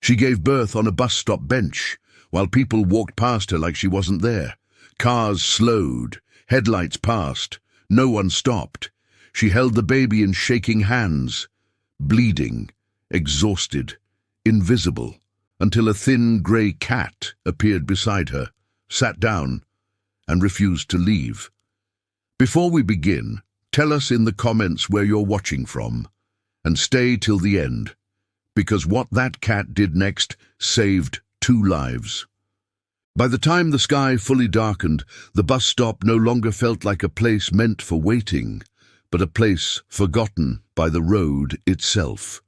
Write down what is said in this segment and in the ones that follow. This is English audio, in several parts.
She gave birth on a bus stop bench, while people walked past her like she wasn't there. Cars slowed, headlights passed, no one stopped. She held the baby in shaking hands, bleeding, exhausted, invisible, until a thin grey cat appeared beside her, sat down, and refused to leave. Before we begin, tell us in the comments where you're watching from, and stay till the end, because what that cat did next saved 2 lives. By the time the sky fully darkened, the bus stop no longer felt like a place meant for waiting, but a place forgotten by the road itself.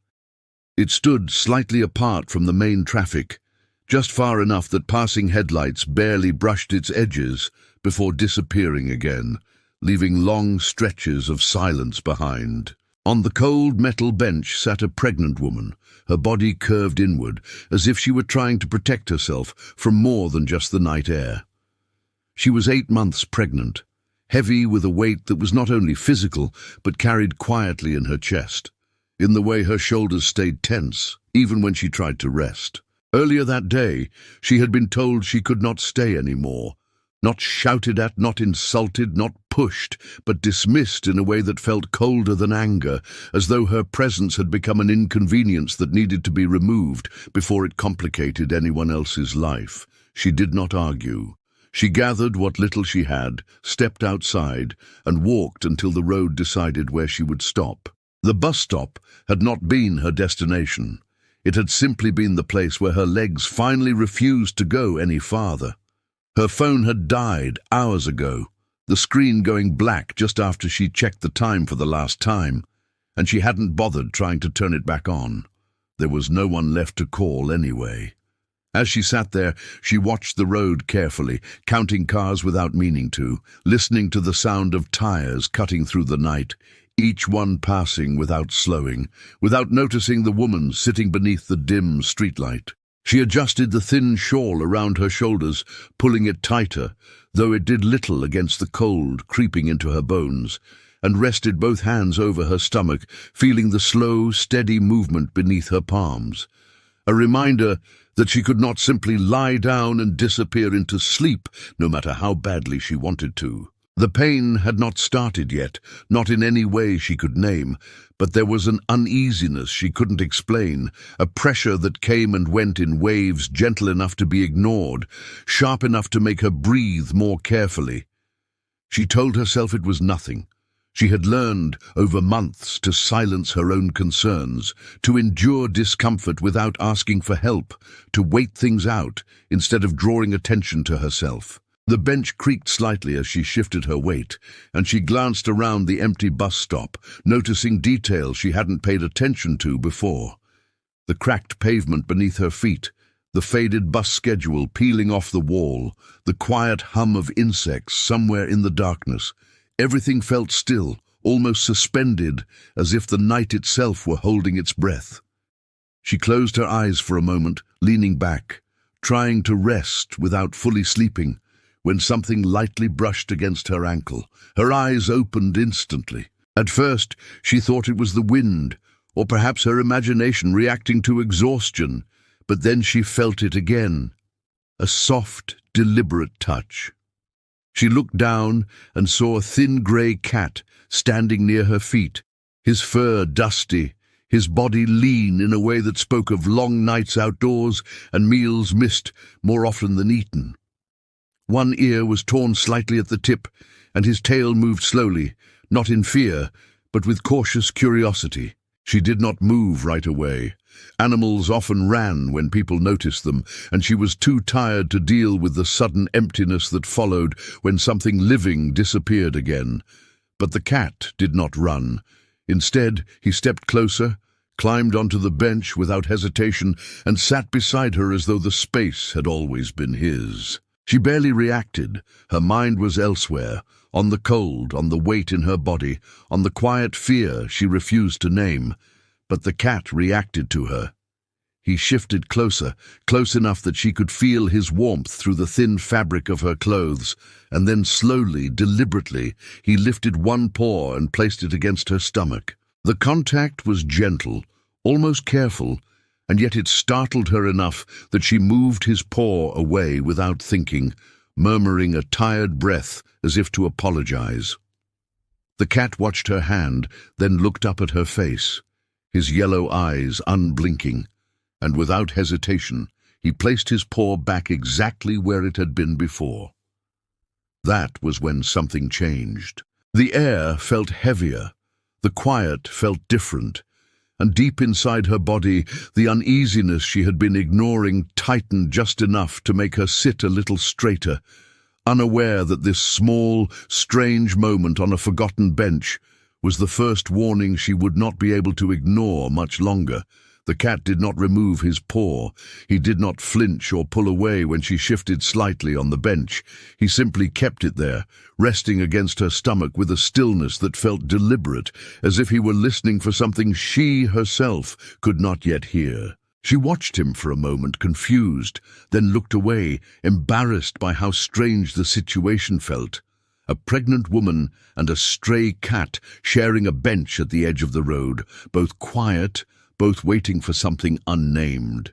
It stood slightly apart from the main traffic, just far enough that passing headlights barely brushed its edges before disappearing again, leaving long stretches of silence behind. On the cold metal bench sat a pregnant woman, her body curved inward, as if she were trying to protect herself from more than just the night air. She was 8 months pregnant, heavy with a weight that was not only physical, but carried quietly in her chest, in the way her shoulders stayed tense, even when she tried to rest. Earlier that day, she had been told she could not stay anymore. Not shouted at, not insulted, not pushed, but dismissed in a way that felt colder than anger, as though her presence had become an inconvenience that needed to be removed before it complicated anyone else's life. She did not argue. She gathered what little she had, stepped outside, and walked until the road decided where she would stop. The bus stop had not been her destination. It had simply been the place where her legs finally refused to go any farther. Her phone had died hours ago, the screen going black just after she checked the time for the last time, and she hadn't bothered trying to turn it back on. There was no one left to call anyway. As she sat there, she watched the road carefully, counting cars without meaning to, listening to the sound of tires cutting through the night, each one passing without slowing, without noticing the woman sitting beneath the dim streetlight. She adjusted the thin shawl around her shoulders, pulling it tighter, though it did little against the cold creeping into her bones, and rested both hands over her stomach, feeling the slow, steady movement beneath her palms. A reminder that she could not simply lie down and disappear into sleep, no matter how badly she wanted to. The pain had not started yet, not in any way she could name, but there was an uneasiness she couldn't explain, a pressure that came and went in waves gentle enough to be ignored, sharp enough to make her breathe more carefully. She told herself it was nothing. She had learned over months to silence her own concerns, to endure discomfort without asking for help, to wait things out instead of drawing attention to herself. The bench creaked slightly as she shifted her weight, and she glanced around the empty bus stop, noticing details she hadn't paid attention to before. The cracked pavement beneath her feet, the faded bus schedule peeling off the wall, the quiet hum of insects somewhere in the darkness. Everything felt still, almost suspended, as if the night itself were holding its breath. She closed her eyes for a moment, leaning back, trying to rest without fully sleeping, when something lightly brushed against her ankle. Her eyes opened instantly. At first, she thought it was the wind, or perhaps her imagination reacting to exhaustion, but then she felt it again, a soft, deliberate touch. She looked down and saw a thin grey cat standing near her feet, his fur dusty, his body lean in a way that spoke of long nights outdoors and meals missed more often than eaten. One ear was torn slightly at the tip, and his tail moved slowly, not in fear, but with cautious curiosity. She did not move right away. Animals often ran when people noticed them, and she was too tired to deal with the sudden emptiness that followed when something living disappeared again. But the cat did not run. Instead, he stepped closer, climbed onto the bench without hesitation, and sat beside her as though the space had always been his. She barely reacted. Her mind was elsewhere, on the cold, on the weight in her body, on the quiet fear she refused to name. But the cat reacted to her. He shifted closer, close enough that she could feel his warmth through the thin fabric of her clothes, and then slowly, deliberately, he lifted one paw and placed it against her stomach. The contact was gentle, almost careful, and yet it startled her enough that she moved his paw away without thinking, murmuring a tired breath as if to apologize. The cat watched her hand, then looked up at her face, his yellow eyes unblinking, and without hesitation, he placed his paw back exactly where it had been before. That was when something changed. The air felt heavier, the quiet felt different, and deep inside her body, the uneasiness she had been ignoring tightened just enough to make her sit a little straighter, unaware that this small, strange moment on a forgotten bench was the first warning she would not be able to ignore much longer. The cat did not remove his paw. He did not flinch or pull away when she shifted slightly on the bench. He simply kept it there, resting against her stomach with a stillness that felt deliberate, as if he were listening for something she herself could not yet hear. She watched him for a moment, confused, then looked away, embarrassed by how strange the situation felt. A pregnant woman and a stray cat sharing a bench at the edge of the road, both quiet, both waiting for something unnamed.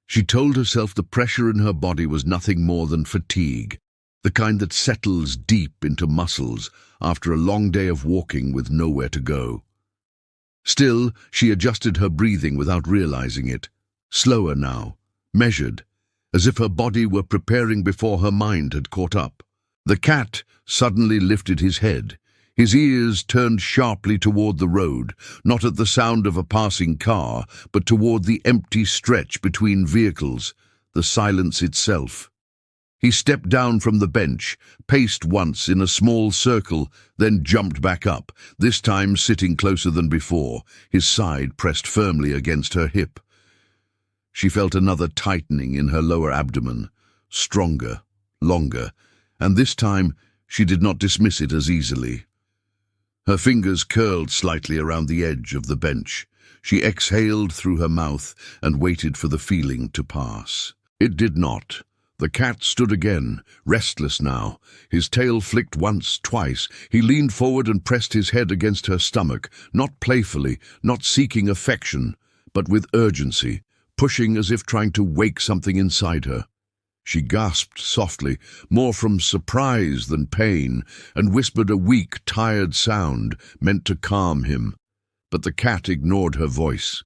She told herself the pressure in her body was nothing more than fatigue, the kind that settles deep into muscles after a long day of walking with nowhere to go. Still, she adjusted her breathing without realizing it, slower now, measured, as if her body were preparing before her mind had caught up. The cat suddenly lifted his head. His ears turned sharply toward the road, not at the sound of a passing car, but toward the empty stretch between vehicles, the silence itself. He stepped down from the bench, paced once in a small circle, then jumped back up, this time sitting closer than before, his side pressed firmly against her hip. She felt another tightening in her lower abdomen, stronger, longer, and this time she did not dismiss it as easily. Her fingers curled slightly around the edge of the bench. She exhaled through her mouth and waited for the feeling to pass. It did not. The cat stood again, restless now. His tail flicked once, twice. He leaned forward and pressed his head against her stomach, not playfully, not seeking affection, but with urgency, pushing as if trying to wake something inside her. She gasped softly, more from surprise than pain, and whispered a weak, tired sound meant to calm him. But the cat ignored her voice.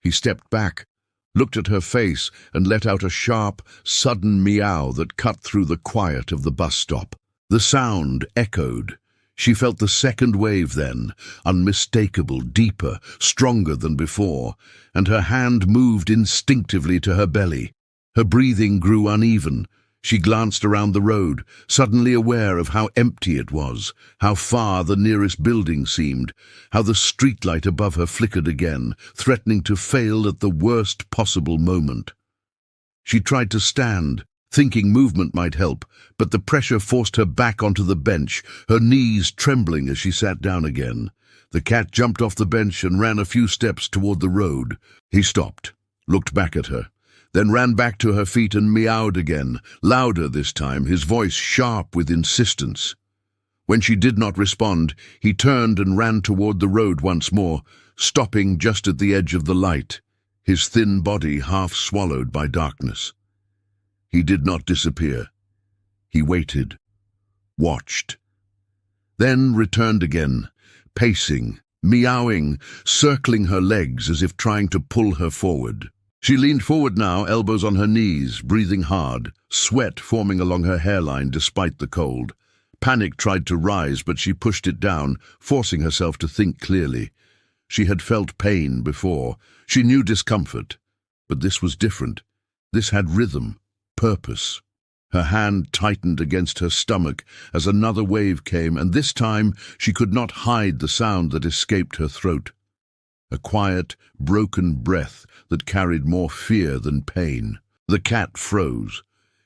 He stepped back, looked at her face, and let out a sharp, sudden meow that cut through the quiet of the bus stop. The sound echoed. She felt the second wave then, unmistakable, deeper, stronger than before, and her hand moved instinctively to her belly. Her breathing grew uneven. She glanced around the road, suddenly aware of how empty it was, how far the nearest building seemed, how the streetlight above her flickered again, threatening to fail at the worst possible moment. She tried to stand, thinking movement might help, but the pressure forced her back onto the bench, her knees trembling as she sat down again. The cat jumped off the bench and ran a few steps toward the road. He stopped, looked back at her, then ran back to her feet and meowed again, louder this time, his voice sharp with insistence. When she did not respond, he turned and ran toward the road once more, stopping just at the edge of the light, his thin body half swallowed by darkness. He did not disappear. He waited, watched, then returned again, pacing, meowing, circling her legs as if trying to pull her forward. She leaned forward now, elbows on her knees, breathing hard, sweat forming along her hairline despite the cold. Panic tried to rise, but she pushed it down, forcing herself to think clearly. She had felt pain before. She knew discomfort. But this was different. This had rhythm, purpose. Her hand tightened against her stomach as another wave came, and this time she could not hide the sound that escaped her throat. A quiet, broken breath that carried more fear than pain. The cat froze.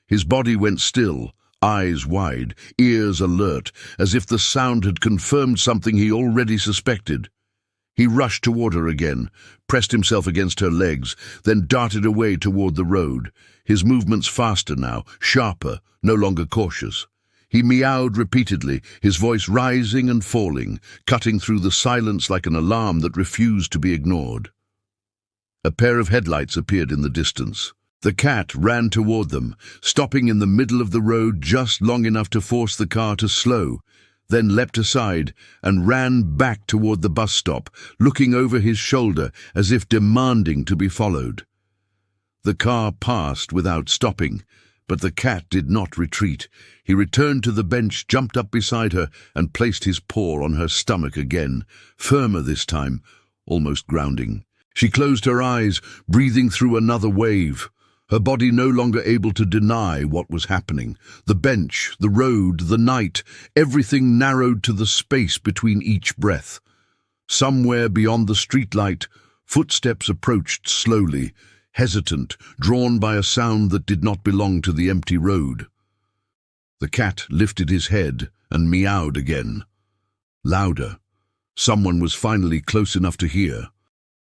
His body went still, eyes wide, ears alert, as if the sound had confirmed something he already suspected. He rushed toward her again, pressed himself against her legs, then darted away toward the road, his movements faster now, sharper, no longer cautious. He meowed repeatedly, his voice rising and falling, cutting through the silence like an alarm that refused to be ignored. A pair of headlights appeared in the distance. The cat ran toward them, stopping in the middle of the road just long enough to force the car to slow, then leapt aside and ran back toward the bus stop, looking over his shoulder as if demanding to be followed. The car passed without stopping, but the cat did not retreat. He returned to the bench, jumped up beside her, and placed his paw on her stomach again, firmer this time, almost grounding. She closed her eyes, breathing through another wave, her body no longer able to deny what was happening. The bench, the road, the night, everything narrowed to the space between each breath. Somewhere beyond the streetlight, footsteps approached slowly, hesitant, drawn by a sound that did not belong to the empty road. The cat lifted his head and meowed again. Louder. Someone was finally close enough to hear.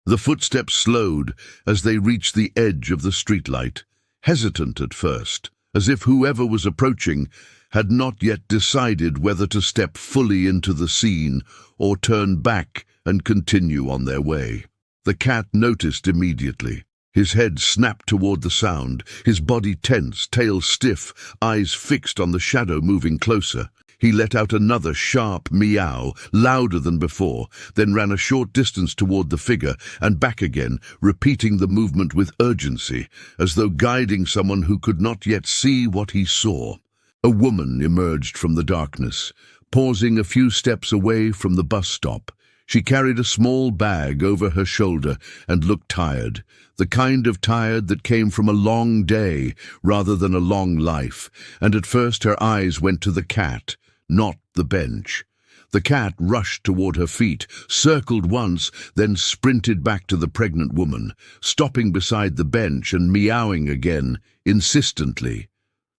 The footsteps slowed as they reached the edge of the streetlight, hesitant at first, as if whoever was approaching had not yet decided whether to step fully into the scene or turn back and continue on their way. The cat noticed immediately. His head snapped toward the sound, his body tense, tail stiff, eyes fixed on the shadow moving closer. He let out another sharp meow, louder than before, then ran a short distance toward the figure and back again, repeating the movement with urgency, as though guiding someone who could not yet see what he saw. A woman emerged from the darkness, pausing a few steps away from the bus stop. She carried a small bag over her shoulder and looked tired, the kind of tired that came from a long day rather than a long life, and at first her eyes went to the cat, not the bench. The cat rushed toward her feet, circled once, then sprinted back to the pregnant woman, stopping beside the bench and meowing again, insistently.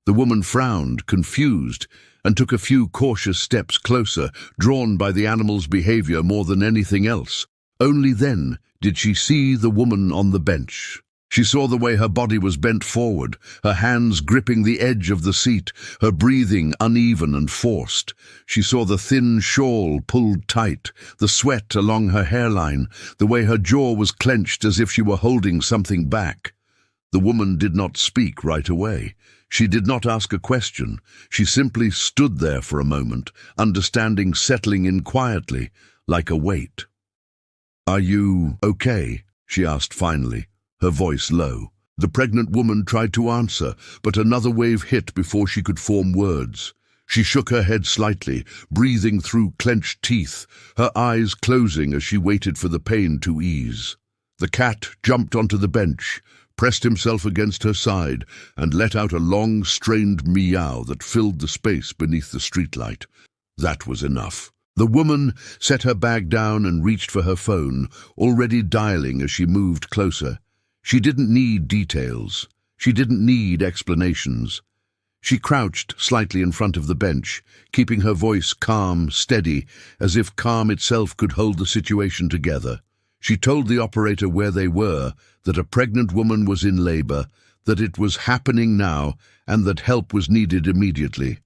The woman frowned, confused, and took a few cautious steps closer, drawn by the animal's behavior more than anything else. Only then did she see the woman on the bench. She saw the way her body was bent forward, her hands gripping the edge of the seat, her breathing uneven and forced. She saw the thin shawl pulled tight, the sweat along her hairline, the way her jaw was clenched as if she were holding something back. The woman did not speak right away. She did not ask a question. She simply stood there for a moment, understanding settling in quietly, like a weight. "Are you okay?" she asked finally, her voice low. The pregnant woman tried to answer, but another wave hit before she could form words. She shook her head slightly, breathing through clenched teeth, her eyes closing as she waited for the pain to ease. The cat jumped onto the bench, pressed himself against her side, and let out a long, strained meow that filled the space beneath the streetlight. That was enough. The woman set her bag down and reached for her phone, already dialing as she moved closer. She didn't need details. She didn't need explanations. She crouched slightly in front of the bench, keeping her voice calm, steady, as if calm itself could hold the situation together. She told the operator where they were, that a pregnant woman was in labor, that it was happening now, and that help was needed immediately.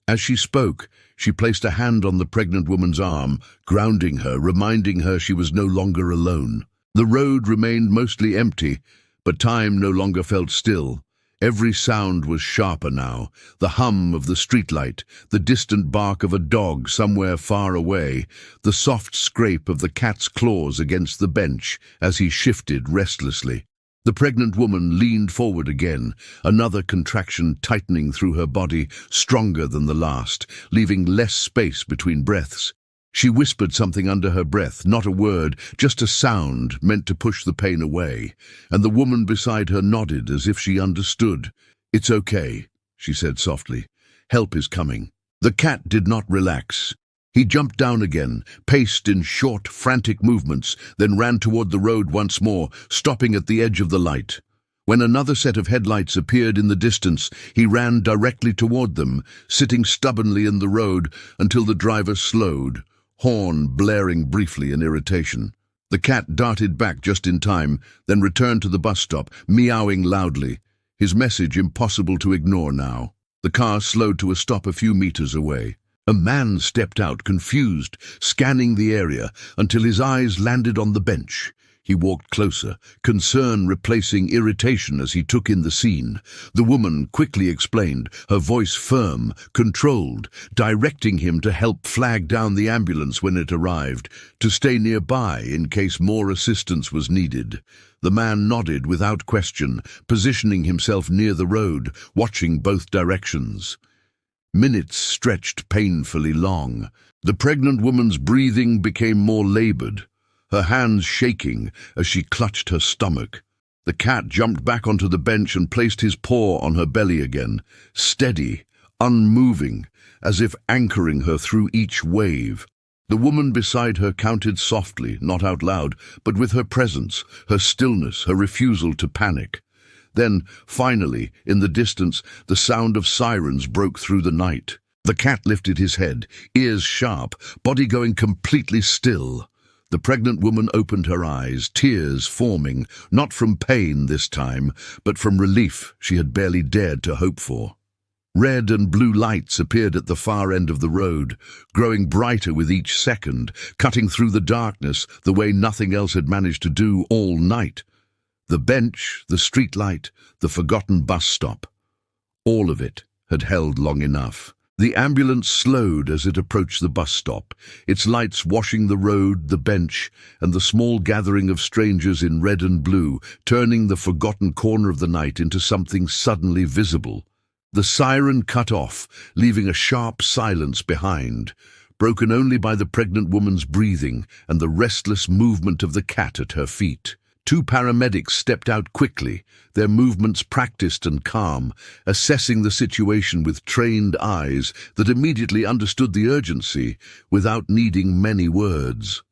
As she spoke, she placed a hand on the pregnant woman's arm, grounding her, reminding her she was no longer alone. The road remained mostly empty, but time no longer felt still. Every sound was sharper now, the hum of the streetlight, the distant bark of a dog somewhere far away, the soft scrape of the cat's claws against the bench as he shifted restlessly. The pregnant woman leaned forward again, another contraction tightening through her body, stronger than the last, leaving less space between breaths. She whispered something under her breath, not a word, just a sound meant to push the pain away, and the woman beside her nodded as if she understood. "It's okay," she said softly. "Help is coming." The cat did not relax. He jumped down again, paced in short, frantic movements, then ran toward the road once more, stopping at the edge of the light. When another set of headlights appeared in the distance, he ran directly toward them, sitting stubbornly in the road until the driver slowed, horn blaring briefly in irritation. The cat darted back just in time, then returned to the bus stop, meowing loudly, his message impossible to ignore now. The car slowed to a stop a few meters away. A man stepped out, confused, scanning the area, until his eyes landed on the bench. He walked closer, concern replacing irritation as he took in the scene. The woman quickly explained, her voice firm, controlled, directing him to help flag down the ambulance when it arrived, to stay nearby in case more assistance was needed. The man nodded without question, positioning himself near the road, watching both directions. Minutes stretched painfully long. The pregnant woman's breathing became more labored, her hands shaking as she clutched her stomach. The cat jumped back onto the bench and placed his paw on her belly again, steady, unmoving, as if anchoring her through each wave. The woman beside her counted softly, not out loud, but with her presence, her stillness, her refusal to panic. Then, finally, in the distance, the sound of sirens broke through the night. The cat lifted his head, ears sharp, body going completely still. The pregnant woman opened her eyes, tears forming, not from pain this time, but from relief she had barely dared to hope for. Red and blue lights appeared at the far end of the road, growing brighter with each second, cutting through the darkness the way nothing else had managed to do all night. The bench, the streetlight, the forgotten bus stop. All of it had held long enough. The ambulance slowed as it approached the bus stop, its lights washing the road, the bench, and the small gathering of strangers in red and blue, turning the forgotten corner of the night into something suddenly visible. The siren cut off, leaving a sharp silence behind, broken only by the pregnant woman's breathing and the restless movement of the cat at her feet. Two paramedics stepped out quickly, their movements practiced and calm, assessing the situation with trained eyes that immediately understood the urgency without needing many words.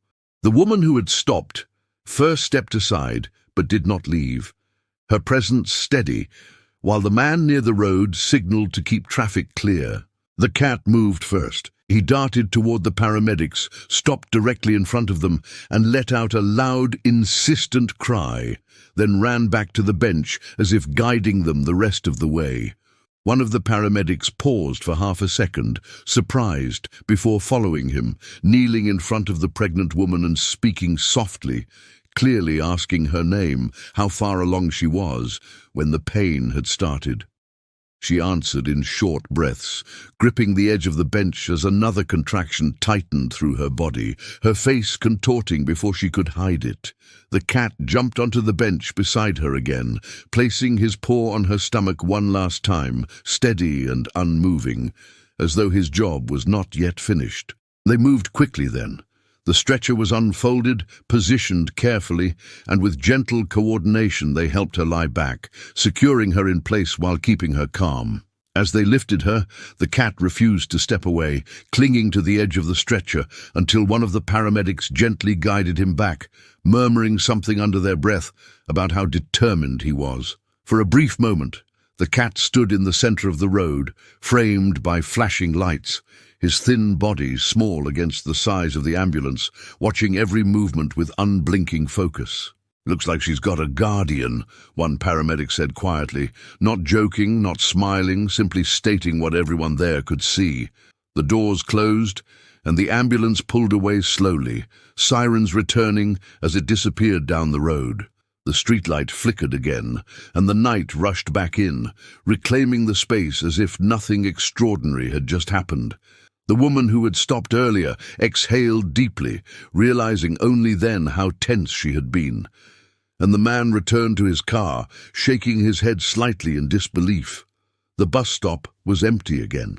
The woman who had stopped first stepped aside but did not leave, her presence steady, while the man near the road signaled to keep traffic clear. The cat moved first. He darted toward the paramedics, stopped directly in front of them, and let out a loud, insistent cry, then ran back to the bench as if guiding them the rest of the way. One of the paramedics paused for half a second, surprised, before following him, kneeling in front of the pregnant woman and speaking softly, clearly asking her name, how far along she was, when the pain had started. She answered in short breaths, gripping the edge of the bench as another contraction tightened through her body, her face contorting before she could hide it. The cat jumped onto the bench beside her again, placing his paw on her stomach one last time, steady and unmoving, as though his job was not yet finished. They moved quickly then. The stretcher was unfolded, positioned carefully, and with gentle coordination they helped her lie back, securing her in place while keeping her calm. As they lifted her, the cat refused to step away, clinging to the edge of the stretcher until one of the paramedics gently guided him back, murmuring something under their breath about how determined he was. For a brief moment, the cat stood in the center of the road, framed by flashing lights, his thin body small against the size of the ambulance, watching every movement with unblinking focus. "Looks like she's got a guardian," one paramedic said quietly, not joking, not smiling, simply stating what everyone there could see. The doors closed, and the ambulance pulled away slowly, sirens returning as it disappeared down the road. The streetlight flickered again, and the night rushed back in, reclaiming the space as if nothing extraordinary had just happened. The woman who had stopped earlier exhaled deeply, realizing only then how tense she had been. And the man returned to his car, shaking his head slightly in disbelief. The bus stop was empty again,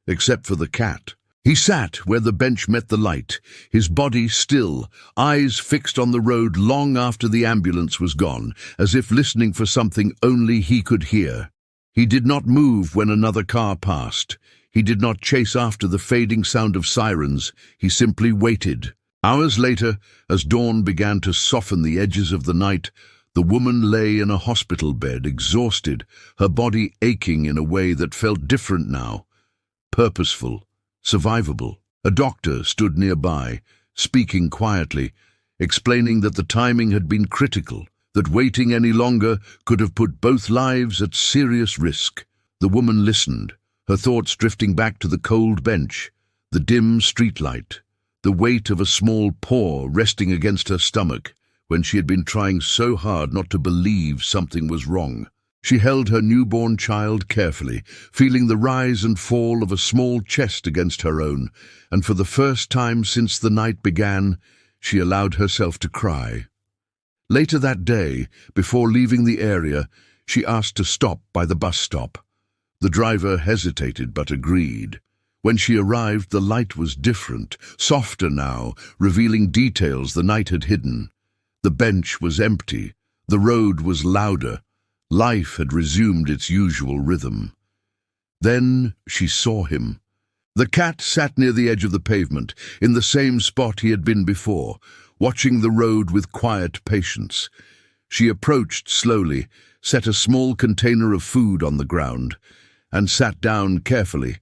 except for the cat. He sat where the bench met the light, his body still, eyes fixed on the road long after the ambulance was gone, as if listening for something only he could hear. He did not move when another car passed. He did not chase after the fading sound of sirens. He simply waited. Hours later, as dawn began to soften the edges of the night, the woman lay in a hospital bed, exhausted, her body aching in a way that felt different now, purposeful, survivable. A doctor stood nearby, speaking quietly, explaining that the timing had been critical, that waiting any longer could have put both lives at serious risk. The woman listened, her thoughts drifting back to the cold bench, the dim streetlight, the weight of a small paw resting against her stomach, when she had been trying so hard not to believe something was wrong. She held her newborn child carefully, feeling the rise and fall of a small chest against her own, and for the first time since the night began, she allowed herself to cry. Later that day, before leaving the area, she asked to stop by the bus stop. The driver hesitated but agreed. When she arrived, the light was different, softer now, revealing details the night had hidden. The bench was empty. The road was louder. Life had resumed its usual rhythm. Then she saw him. The cat sat near the edge of the pavement, in the same spot he had been before, watching the road with quiet patience. She approached slowly, set a small container of food on the ground, and sat down carefully,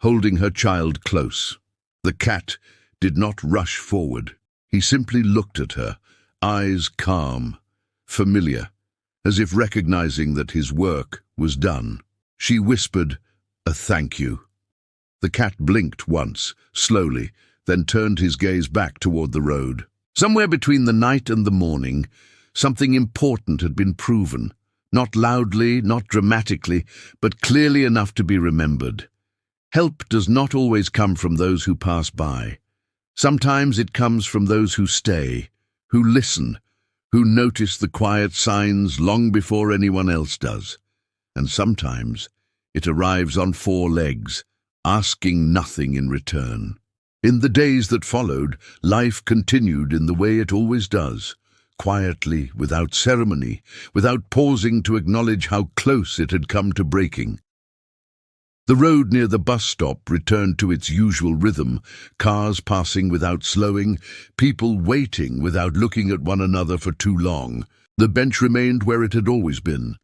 holding her child close. The cat did not rush forward. He simply looked at her, eyes calm, familiar, as if recognizing that his work was done. She whispered, "A thank you." The cat blinked once, slowly, then turned his gaze back toward the road. Somewhere between the night and the morning, something important had been proven, not loudly, not dramatically, but clearly enough to be remembered. Help does not always come from those who pass by. Sometimes it comes from those who stay, who listen, who notice the quiet signs long before anyone else does. And sometimes it arrives on four legs, asking nothing in return. In the days that followed, life continued in the way it always does, quietly, without ceremony, without pausing to acknowledge how close it had come to breaking. The road near the bus stop returned to its usual rhythm, cars passing without slowing, people waiting without looking at one another for too long. The bench remained where it had always been.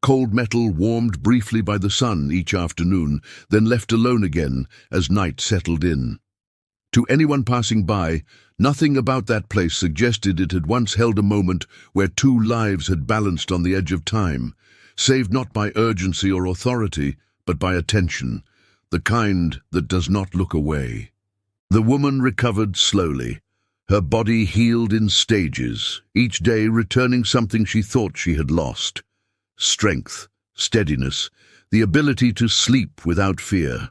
Cold metal warmed briefly by the sun each afternoon, then left alone again as night settled in. To anyone passing by, nothing about that place suggested it had once held a moment where two lives had balanced on the edge of time, saved not by urgency or authority, but by attention, the kind that does not look away. The woman recovered slowly. Her body healed in stages, each day returning something she thought she had lost. Strength, steadiness, the ability to sleep without fear.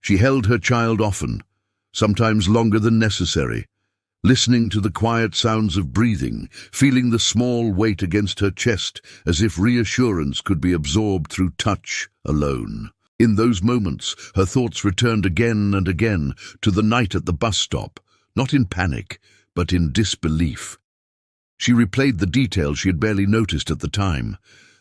She held her child often, sometimes longer than necessary, listening to the quiet sounds of breathing, feeling the small weight against her chest as if reassurance could be absorbed through touch alone. In those moments, her thoughts returned again and again to the night at the bus stop, not in panic, but in disbelief. She replayed the details she had barely noticed at the time.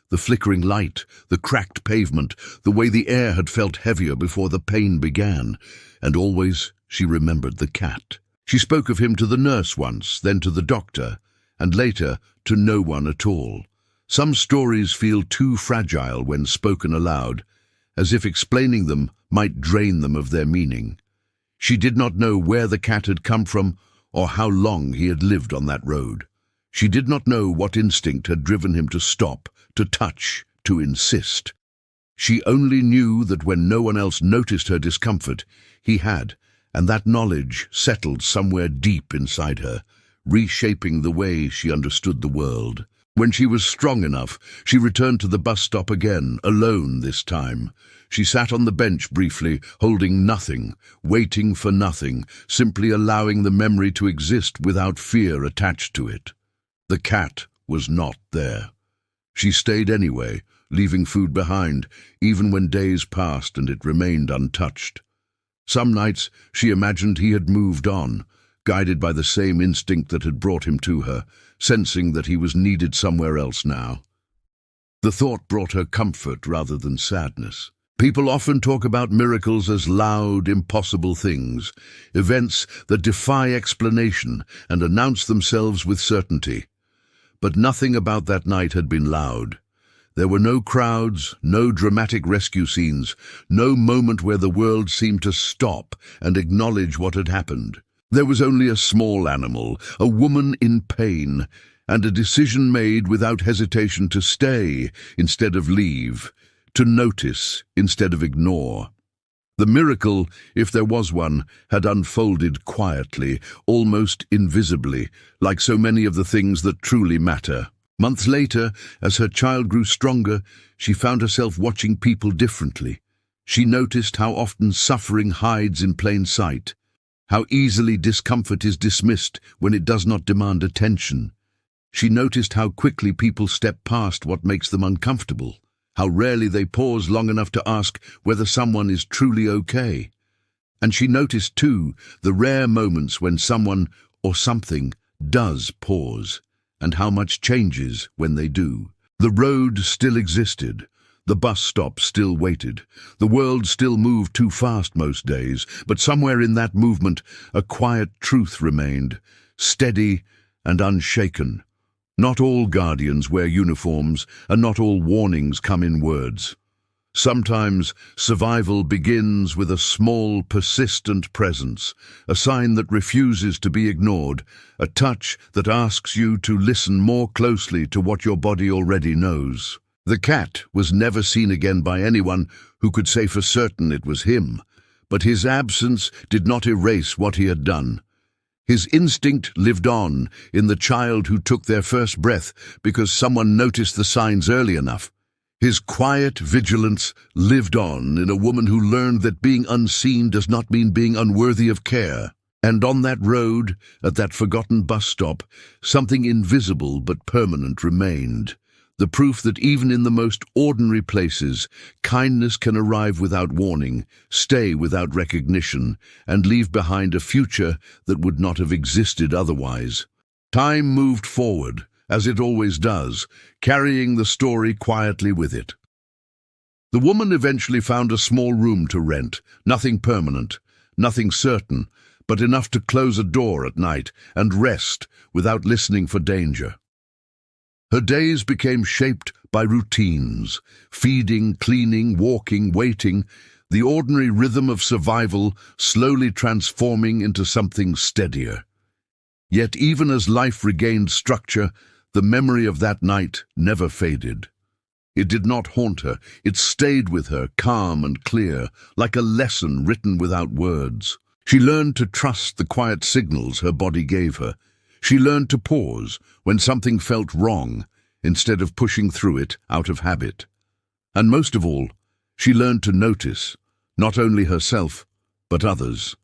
The flickering light, the cracked pavement, the way the air had felt heavier before the pain began, and always she remembered the cat. She spoke of him to the nurse once, then to the doctor, and later to no one at all. Some stories feel too fragile when spoken aloud, as if explaining them might drain them of their meaning. She did not know where the cat had come from or how long he had lived on that road. She did not know what instinct had driven him to stop, to touch, to insist. She only knew that when no one else noticed her discomfort, he had, and that knowledge settled somewhere deep inside her, reshaping the way she understood the world. When she was strong enough, she returned to the bus stop again, alone this time. She sat on the bench briefly, holding nothing, waiting for nothing, simply allowing the memory to exist without fear attached to it. The cat was not there. She stayed anyway, leaving food behind, even when days passed and it remained untouched. Some nights she imagined he had moved on, guided by the same instinct that had brought him to her, sensing that he was needed somewhere else now. The thought brought her comfort rather than sadness. People often talk about miracles as loud, impossible things, events that defy explanation and announce themselves with certainty. But nothing about that night had been loud. There were no crowds, no dramatic rescue scenes, no moment where the world seemed to stop and acknowledge what had happened. There was only a small animal, a woman in pain, and a decision made without hesitation to stay instead of leave, to notice instead of ignore. The miracle, if there was one, had unfolded quietly, almost invisibly, like so many of the things that truly matter. Months later, as her child grew stronger, she found herself watching people differently. She noticed how often suffering hides in plain sight, how easily discomfort is dismissed when it does not demand attention. She noticed how quickly people step past what makes them uncomfortable, how rarely they pause long enough to ask whether someone is truly okay. And she noticed, too, the rare moments when someone or something does pause, and how much changes when they do. The road still existed. The bus stop still waited. The world still moved too fast most days, but somewhere in that movement a quiet truth remained, steady and unshaken. Not all guardians wear uniforms, and not all warnings come in words. Sometimes survival begins with a small, persistent presence, a sign that refuses to be ignored, a touch that asks you to listen more closely to what your body already knows. The cat was never seen again by anyone who could say for certain it was him, but his absence did not erase what he had done. His instinct lived on in the child who took their first breath because someone noticed the signs early enough. His quiet vigilance lived on in a woman who learned that being unseen does not mean being unworthy of care. And on that road, at that forgotten bus stop, something invisible but permanent remained. The proof that even in the most ordinary places, kindness can arrive without warning, stay without recognition, and leave behind a future that would not have existed otherwise. Time moved forward, as it always does, carrying the story quietly with it. The woman eventually found a small room to rent, nothing permanent, nothing certain, but enough to close a door at night and rest without listening for danger. Her days became shaped by routines, feeding, cleaning, walking, waiting, the ordinary rhythm of survival slowly transforming into something steadier. Yet even as life regained structure, the memory of that night never faded. It did not haunt her, it stayed with her, calm and clear, like a lesson written without words. She learned to trust the quiet signals her body gave her. She learned to pause when something felt wrong, instead of pushing through it out of habit. And most of all, she learned to notice, not only herself, but others.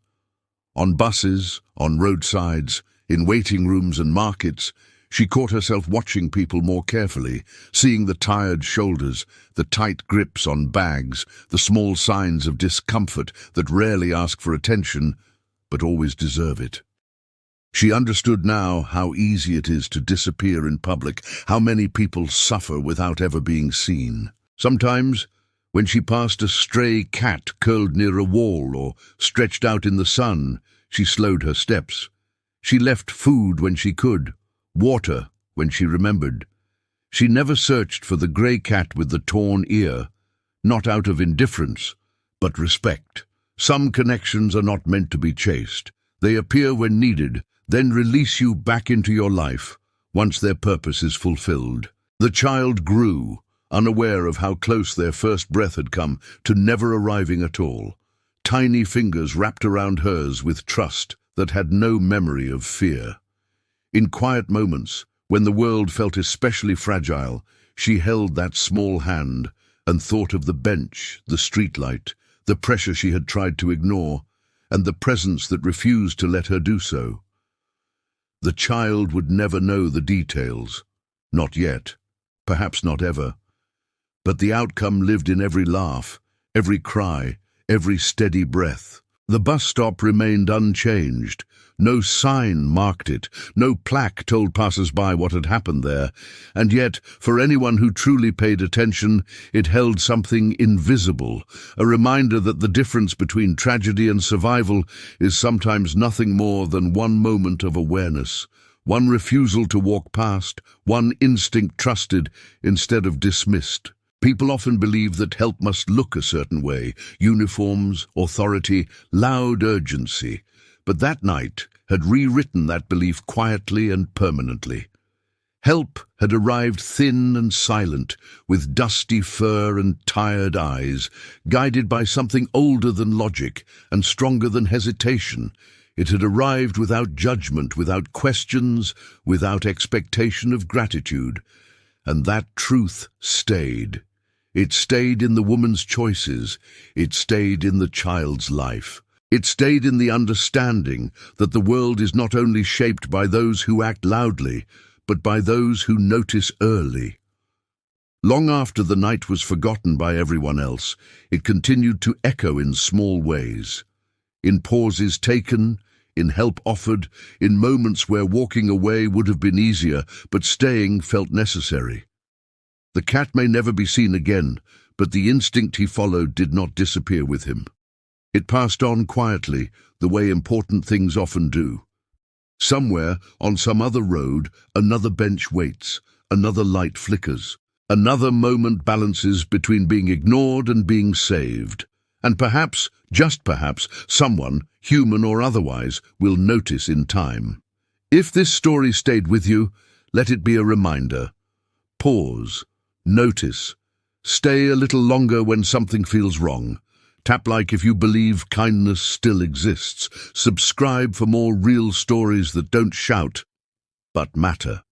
On buses, on roadsides, in waiting rooms and markets, she caught herself watching people more carefully, seeing the tired shoulders, the tight grips on bags, the small signs of discomfort that rarely ask for attention, but always deserve it. She understood now how easy it is to disappear in public, how many people suffer without ever being seen. Sometimes, when she passed a stray cat curled near a wall or stretched out in the sun, she slowed her steps. She left food when she could, water when she remembered. She never searched for the grey cat with the torn ear, not out of indifference, but respect. Some connections are not meant to be chased. They appear when needed, then release you back into your life once their purpose is fulfilled. The child grew, unaware of how close their first breath had come to never arriving at all. Tiny fingers wrapped around hers with trust that had no memory of fear. In quiet moments, when the world felt especially fragile, she held that small hand and thought of the bench, the streetlight, the pressure she had tried to ignore, and the presence that refused to let her do so. The child would never know the details. Not yet. Perhaps not ever. But the outcome lived in every laugh, every cry, every steady breath. The bus stop remained unchanged. No sign marked it, no plaque told passers-by what had happened there, and yet, for anyone who truly paid attention, it held something invisible, a reminder that the difference between tragedy and survival is sometimes nothing more than one moment of awareness, one refusal to walk past, one instinct trusted instead of dismissed. People often believe that help must look a certain way, uniforms, authority, loud urgency. But that night had rewritten that belief quietly and permanently. Help had arrived thin and silent, with dusty fur and tired eyes, guided by something older than logic and stronger than hesitation. It had arrived without judgment, without questions, without expectation of gratitude. And that truth stayed. It stayed in the woman's choices. It stayed in the child's life. It stayed in the understanding that the world is not only shaped by those who act loudly, but by those who notice early. Long after the night was forgotten by everyone else, it continued to echo in small ways. In pauses taken, in help offered, in moments where walking away would have been easier, but staying felt necessary. The cat may never be seen again, but the instinct he followed did not disappear with him. It passed on quietly, the way important things often do. Somewhere, on some other road, another bench waits, another light flickers, another moment balances between being ignored and being saved. And perhaps, just perhaps, someone, human or otherwise, will notice in time. If this story stayed with you, let it be a reminder. Pause, notice, stay a little longer when something feels wrong. Tap like if you believe kindness still exists. Subscribe for more real stories that don't shout, but matter.